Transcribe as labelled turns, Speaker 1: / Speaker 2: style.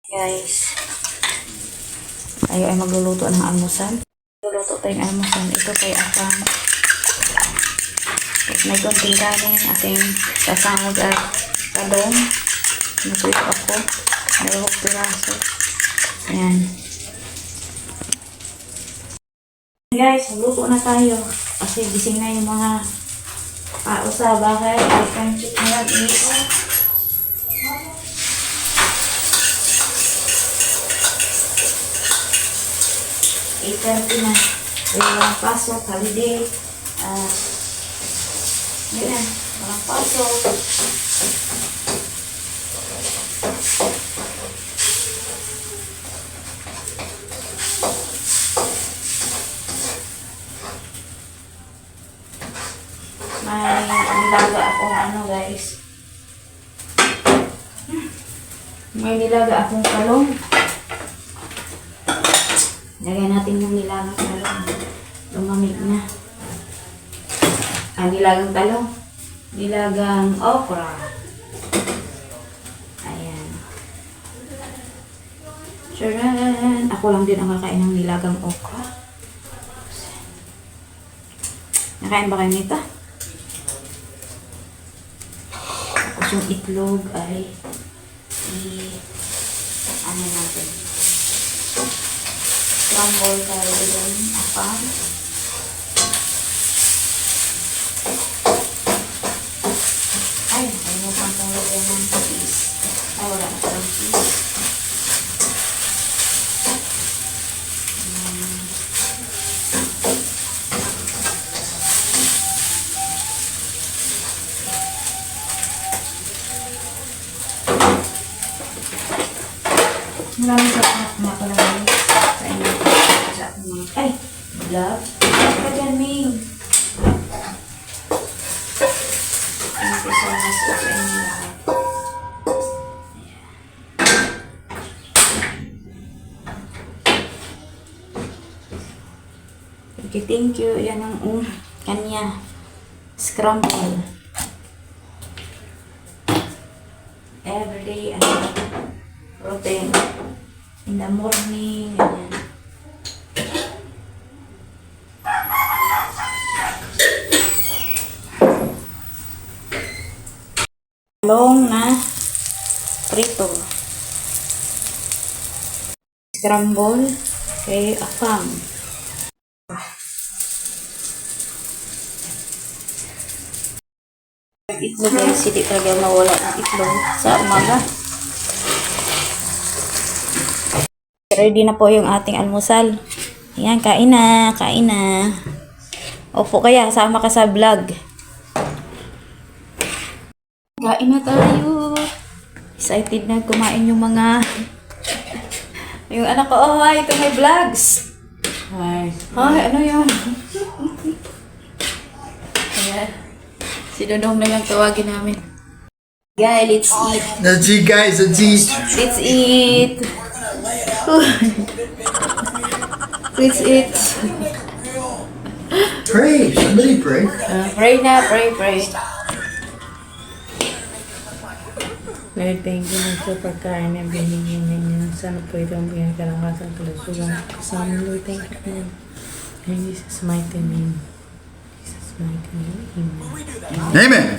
Speaker 1: Guys, tayo ay magluluto ng almusal. Magluluto tayong almusal. Ito kay Akang. May konting kanin, ating sasangog at talong. Natuto ako. Dalawang piraso. Ayan. Guys, magluto na tayo. Kasi gising na yung mga tao sa bahay. I can check na lang ito. Na. Walang pasok, holiday. Ganyan, walang pasok. May nilaga akong guys. May nilaga akong talong. Lagyan natin yung nilagang talong. Lumamig na. Nilagang talong. Nilagang okra. Ayan. Charan! Ako lang din ang kakain ng nilagang okra. Nakain ba kayo nito? Tapos yung itlog ay ano natin? Scramble tayo din. Apang. Ay, nakalimutan kong lagyan ng cheese. Ay, wala na parang cheese. Maraming sarap na pala guys. Ay, vlog. Ka dyan, Ming. Thank you so much for any lahat. Thank you. Yan ang kanya. Scramble. Everyday, protein. In the morning, ganyan. Talong na prito. Scramble kay Akang. Itlog guys, hindi talaga mawala ng itlog sa umaga. Ready na po yung ating almusal. Ayan, kain na, kain na. Opo kaya, sama ka sa vlog. Kain na tayo. Excited na kumain yung mga yung anak ko. Oh, hi, ito may vlogs. Hi. Hi, ano yun? Ayan. Si Dodong na lang tawagin namin. Guys, let's eat.
Speaker 2: Let's eat, guys. Let's eat.
Speaker 1: Let's eat. Let's eat.
Speaker 2: Pray. Somebody pray.
Speaker 1: Pray na, pray, pray.
Speaker 3: Lord, thank you sa pagkain na binigyan ninyo. Sana po ito ang bigyan kalangkasang kalusugan. Kasama, Lord, thank you po. In Jesus' mighty name. Jesus' mighty name. Amen.
Speaker 2: Amen.